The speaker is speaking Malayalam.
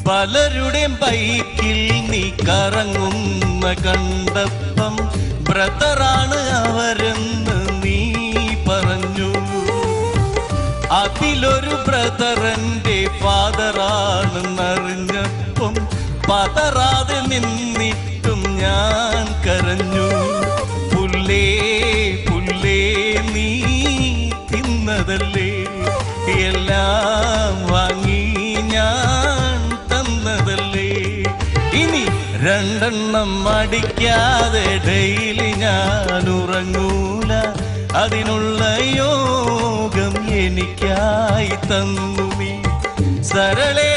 പലരുടെയും ബൈക്കിൽ നീ കറങ്ങുന്ന കണ്ടപ്പം ബ്രദറാണ് അവരെന്ന് നീ പറഞ്ഞു. അതിലൊരു ബ്രദറിന്റെ ഫാദറാണെന്നറിഞ്ഞപ്പം പതറാതെ നിന്നിട്ടും ഞാൻ കരഞ്ഞു. പുല്ലേ പുല്ലേ നീ തിന്നതല്ലേ, എല്ലാം വാങ്ങി ഞാൻ തന്നതല്ലേ. ഇനി രണ്ടെണ്ണം അടിക്കാതെ ഡെയിലി ഞാൻ ഉറങ്ങൂല, അതിനുള്ള യോഗം എനിക്കായി തന്നു നീ. സരളേ